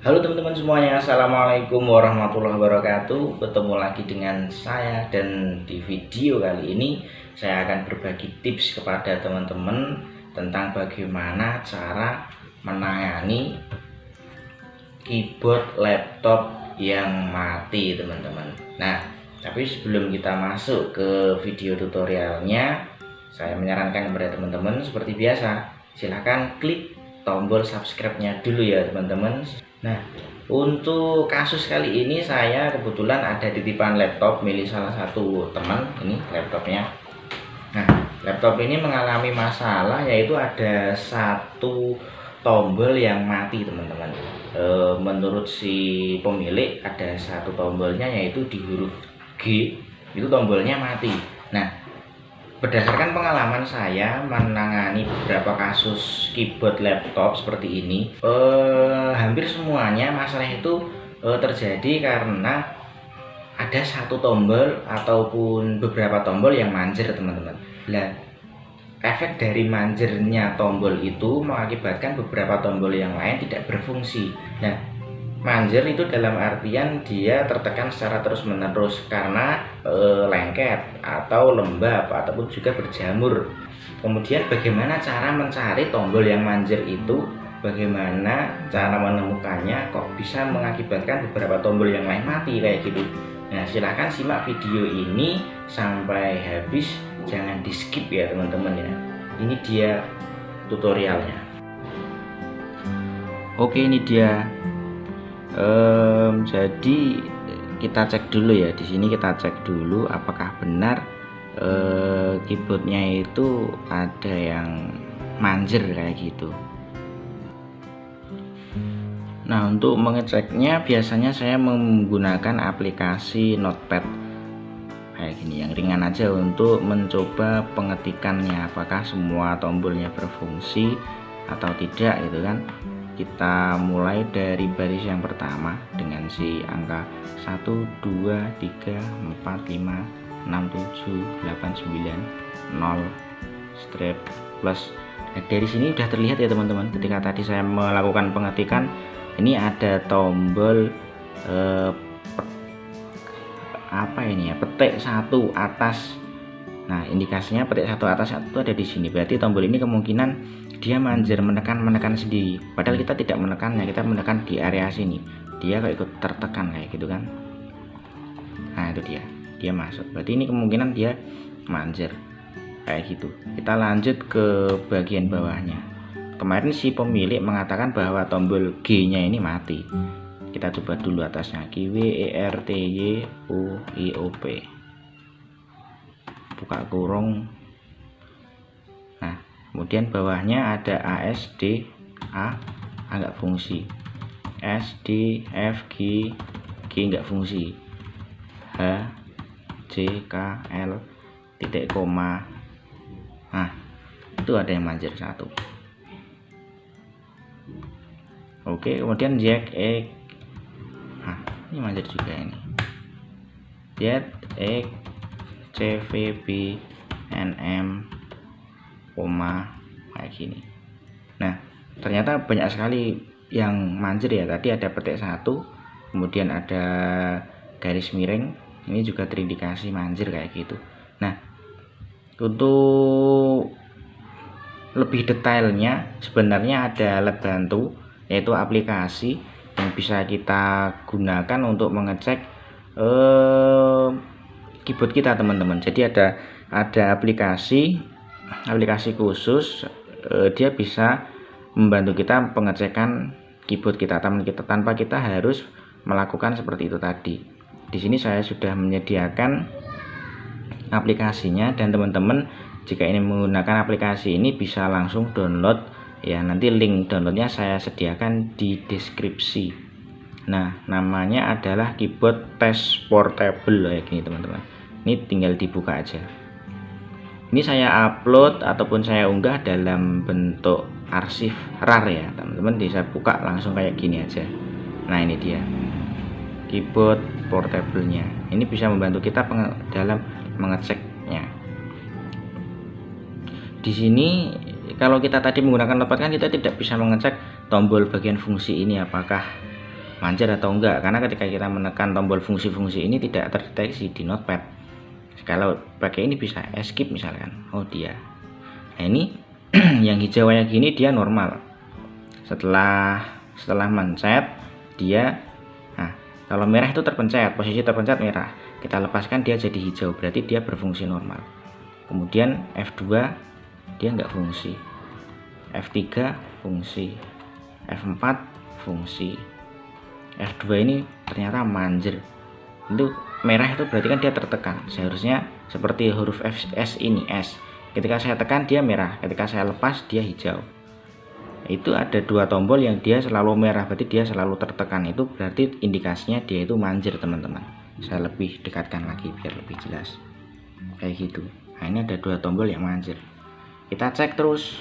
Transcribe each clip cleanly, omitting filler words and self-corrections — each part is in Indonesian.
Halo teman-teman semuanya, Assalamualaikum warahmatullahi wabarakatuh. Ketemu lagi dengan saya, dan di video kali ini saya akan berbagi tips kepada teman-teman tentang bagaimana cara menangani keyboard laptop yang mati, teman-teman. Nah, tapi sebelum kita masuk ke video tutorialnya, saya menyarankan kepada teman-teman seperti biasa, silahkan klik tombol subscribe-nya dulu ya teman-teman. Nah, untuk kasus kali ini saya kebetulan ada titipan laptop milik salah satu teman. Ini laptopnya. Nah, laptop ini mengalami masalah, yaitu ada satu tombol yang mati, teman-teman. Menurut si pemilik ada satu tombolnya, yaitu di huruf G, itu tombolnya mati. Nah, berdasarkan pengalaman saya menangani beberapa kasus keyboard laptop seperti ini, hampir semuanya masalah itu terjadi karena ada satu tombol ataupun beberapa tombol yang manjer, teman-teman. Nah, efek dari manjernya tombol itu mengakibatkan beberapa tombol yang lain tidak berfungsi. Nah, manjer itu dalam artian dia tertekan secara terus-menerus karena lengket atau lembab ataupun juga berjamur. Kemudian bagaimana cara mencari tombol yang manjer itu? Bagaimana cara menemukannya kok bisa mengakibatkan beberapa tombol yang lain mati kayak gitu? Nah, silahkan simak video ini sampai habis, jangan di skip ya teman-teman ya. Ini dia tutorialnya. Oke, ini dia. Jadi kita cek dulu ya. Di sini kita cek dulu apakah benar keyboardnya itu ada yang manjer kayak gitu. Nah, untuk mengeceknya biasanya saya menggunakan aplikasi Notepad kayak gini, yang ringan aja untuk mencoba pengetikannya apakah semua tombolnya berfungsi atau tidak gitu kan. Kita mulai dari baris yang pertama dengan si angka 1, 2, 3, 4, 5, 6, 7, 8, 9, 0, strip, plus. Nah, dari sini udah terlihat ya teman-teman, ketika tadi saya melakukan pengetikan, ini ada tombol apa ini ya, petik 1 atas. Nah, indikasinya petik 1 atas itu ada di sini. Berarti tombol ini kemungkinan dia manjer, menekan sendiri. Padahal kita tidak menekannya, kita menekan di area sini. Dia kok ikut tertekan kayak gitu kan. Nah, itu dia masuk. Berarti ini kemungkinan dia manjer kayak gitu. Kita lanjut ke bagian bawahnya. Kemarin si pemilik mengatakan bahwa tombol G-nya ini mati. Kita coba dulu atasnya, QWERTYUIOP. Buka kurung. Nah, kemudian bawahnya ada ASD, nggak fungsi. SD, F, G nggak fungsi. H, J, K, L, titik koma. Nah, itu ada yang manjer 1. Oke, kemudian Z, E. Nah, ini manjer juga ini. Z, E, C, V, B, N, M, koma kayak gini. Nah, ternyata banyak sekali yang manjer ya. Tadi ada petik 1, kemudian ada garis miring, ini juga terindikasi manjer kayak gitu. Nah, untuk lebih detailnya sebenarnya ada alat bantu, yaitu aplikasi yang bisa kita gunakan untuk mengecek keyboard kita, teman-teman. Jadi ada aplikasi khusus, dia bisa membantu kita pengecekan keyboard kita tanpa kita harus melakukan seperti itu tadi. Di sini saya sudah menyediakan aplikasinya, dan teman-teman jika ini menggunakan aplikasi ini bisa langsung download ya. Nanti link downloadnya saya sediakan di deskripsi. Nah, namanya adalah keyboard test portable kayak gini, teman-teman. Ini tinggal dibuka aja. Ini saya upload ataupun saya unggah dalam bentuk arsip RAR ya, teman-teman. Bisa buka langsung kayak gini aja. Nah, ini dia keyboard portable-nya. Ini bisa membantu kita dalam mengeceknya. Di sini kalau kita tadi menggunakan Notepad kan kita tidak bisa mengecek tombol bagian fungsi ini apakah manjur atau enggak, karena ketika kita menekan tombol fungsi-fungsi ini tidak terdeteksi di notepad. Kalau pakai ini bisa escape misalkan, oh dia. Nah ini yang hijau kayak gini dia normal. Setelah mencet dia, nah kalau merah itu terpencet, posisi terpencet merah, kita lepaskan dia jadi hijau, berarti dia berfungsi normal. Kemudian F2 dia nggak fungsi, F3 fungsi, F4 fungsi, F2 ini ternyata manjer. Itu merah itu berarti kan dia tertekan, seharusnya seperti huruf S ini S, ketika saya tekan dia merah, ketika saya lepas dia hijau. Itu ada dua tombol yang dia selalu merah, berarti dia selalu tertekan, itu berarti indikasinya dia itu manjer teman-teman. Saya lebih dekatkan lagi biar lebih jelas kayak gitu. Nah ini ada dua tombol yang manjer, kita cek terus.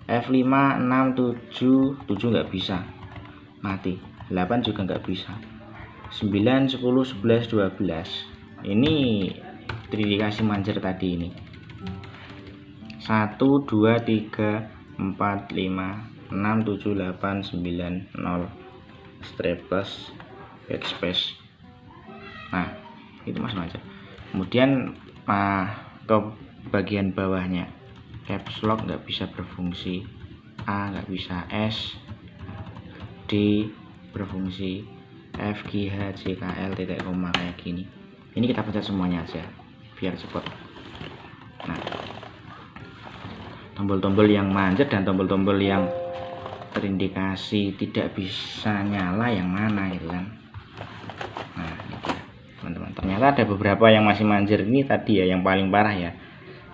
F5, 6, 7 nggak bisa, mati. 8 juga nggak bisa. 9, 10, 11, 12 ini terindikasi manjer tadi ini. 1, 2, 3, 4, 5, 6, 7, 8, 9, 0 strip plus backspace. Nah itu masih manjer. Kemudian ke bagian bawahnya, caps lock nggak bisa berfungsi, A nggak bisa, S, D berfungsi, F, G, H, J, K, L, titik koma kayak gini. Ini kita pencet semuanya aja biar cepat. Nah tombol-tombol yang manjat dan tombol-tombol yang terindikasi tidak bisa nyala yang mana gitu kan. Nah ini teman-teman, ternyata ada beberapa yang masih manjir. Ini tadi ya yang paling parah ya,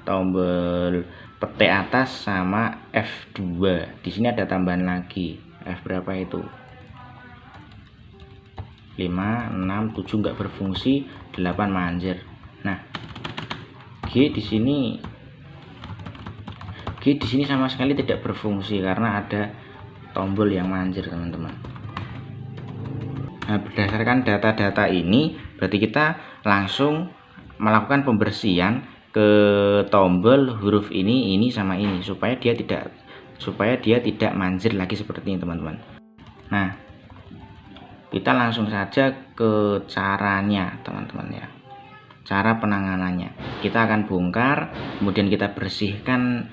tombol petik atas sama F2. Di sini ada tambahan lagi, F berapa itu, 5, 6, 7 nggak berfungsi, 8 manjir. Nah G di sini sama sekali tidak berfungsi karena ada tombol yang manjir teman-teman. Nah berdasarkan data-data ini berarti kita langsung melakukan pembersihan ke tombol huruf ini sama ini supaya dia tidak manjir lagi seperti ini teman-teman. Nah kita langsung saja ke caranya teman-teman ya, cara penanganannya. Kita akan bongkar, kemudian kita bersihkan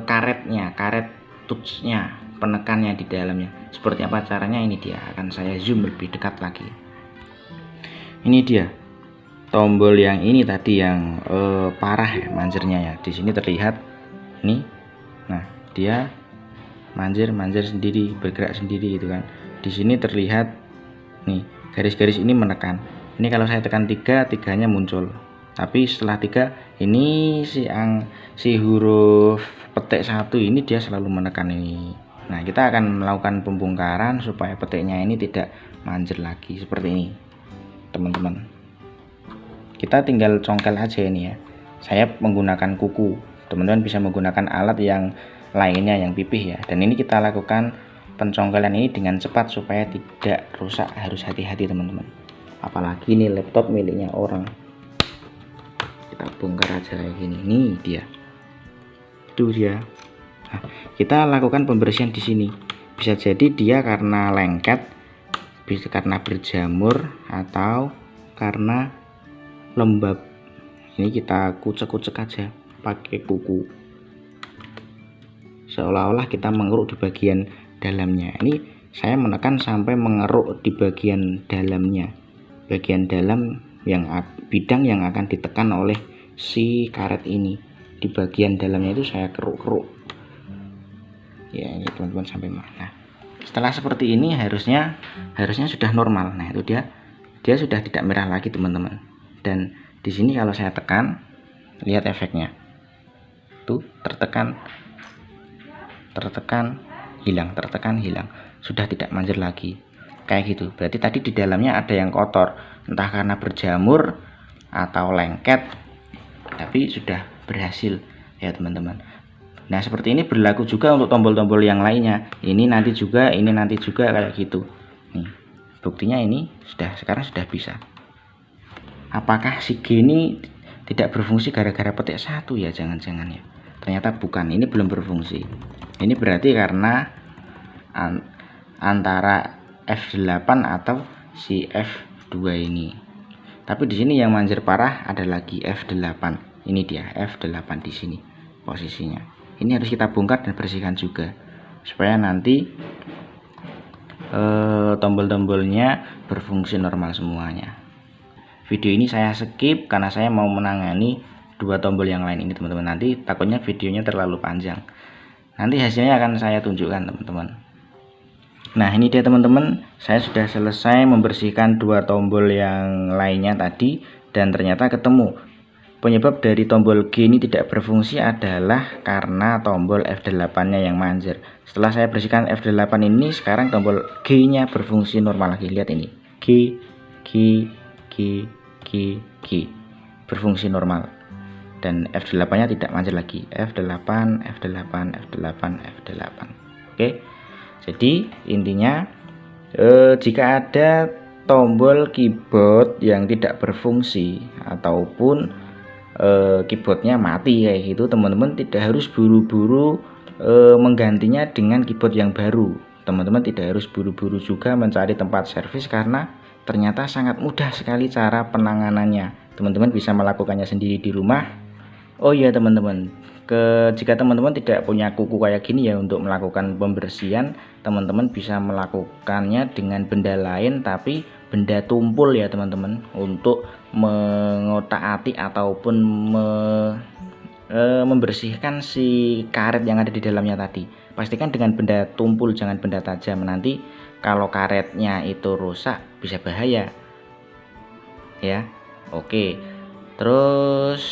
karet touchnya, penekannya di dalamnya. Seperti apa caranya, ini dia, akan saya zoom lebih dekat lagi. Ini dia tombol yang ini tadi yang parah ya manjernya ya, di sini terlihat nih. Nah dia manjir sendiri, bergerak sendiri gitu kan. Di sini terlihat nih garis-garis ini menekan. Ini kalau saya tekan 3, 3-nya muncul, tapi setelah 3 ini si huruf petik 1 ini dia selalu menekan ini. Nah kita akan melakukan pembongkaran supaya petiknya ini tidak manjir lagi seperti ini teman-teman. Kita tinggal congkel aja ini ya, saya menggunakan kuku, teman-teman bisa menggunakan alat yang lainnya yang pipih ya. Dan ini kita lakukan pencongkelan ini dengan cepat supaya tidak rusak, harus hati-hati teman-teman, apalagi ini laptop miliknya orang. Kita bongkar aja kayak gini, nih dia, itu dia. Nah, kita lakukan pembersihan di sini. Bisa jadi dia karena lengket, bisa karena berjamur, atau karena lembab. Ini kita kucek-kucek aja pakai kuku, seolah-olah kita mengeruk di bagian dalamnya. Ini saya menekan sampai mengeruk di bagian dalamnya, bagian dalam yang bidang yang akan ditekan oleh si karet ini. Di bagian dalamnya itu saya keruk-keruk ya, ini teman-teman sampai mana. Setelah seperti ini harusnya sudah normal. Nah itu dia sudah tidak merah lagi teman-teman. Dan di sini kalau saya tekan, lihat efeknya tuh, tertekan hilang, tertekan hilang, sudah tidak manjir lagi kayak gitu. Berarti tadi di dalamnya ada yang kotor, entah karena berjamur atau lengket, tapi sudah berhasil ya teman-teman. Nah seperti ini berlaku juga untuk tombol-tombol yang lainnya. Ini nanti juga kayak gitu. Nih buktinya ini sekarang sudah bisa. Apakah si G ini tidak berfungsi gara-gara petik 1 ya? Jangan-jangan ya, ternyata bukan, ini belum berfungsi. Ini berarti karena antara F8 atau si F2 ini. Tapi di sini yang manjur parah ada lagi F8. Ini dia F8 di sini posisinya. Ini harus kita bongkar dan bersihkan juga supaya nanti tombol-tombolnya berfungsi normal semuanya. Video ini saya skip karena saya mau menangani dua tombol yang lain ini teman-teman. Nanti takutnya videonya terlalu panjang. Nanti hasilnya akan saya tunjukkan teman-teman. Nah ini dia teman-teman, saya sudah selesai membersihkan dua tombol yang lainnya tadi, dan ternyata ketemu penyebab dari tombol G ini tidak berfungsi adalah karena tombol F8 nya yang manjur. Setelah saya bersihkan F8 ini, sekarang tombol G nya berfungsi normal lagi. Lihat ini, G berfungsi normal, dan F8 nya tidak manjur lagi. F8. Oke, jadi intinya jika ada tombol keyboard yang tidak berfungsi ataupun keyboardnya mati kayak gitu, teman-teman tidak harus buru-buru menggantinya dengan keyboard yang baru. Teman-teman tidak harus buru-buru juga mencari tempat servis karena ternyata sangat mudah sekali cara penanganannya. Teman-teman bisa melakukannya sendiri di rumah. Oh iya teman-teman, jika teman-teman tidak punya kuku kayak gini ya untuk melakukan pembersihan, teman-teman bisa melakukannya dengan benda lain, tapi benda tumpul ya teman-teman, untuk mengotak-atik ataupun membersihkan si karet yang ada di dalamnya tadi. Pastikan dengan benda tumpul, jangan benda tajam. Nanti kalau karetnya itu rusak bisa bahaya ya. Oke, terus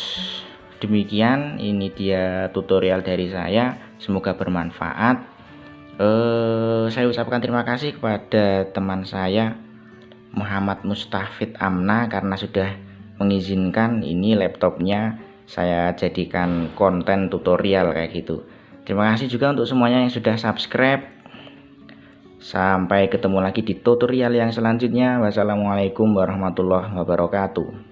demikian, ini dia tutorial dari saya, semoga bermanfaat. Saya ucapkan terima kasih kepada teman saya Muhammad Mustafid Amna karena sudah mengizinkan ini laptopnya saya jadikan konten tutorial kayak gitu. Terima kasih juga untuk semuanya yang sudah subscribe. Sampai ketemu lagi di tutorial yang selanjutnya. Wassalamualaikum warahmatullahi wabarakatuh.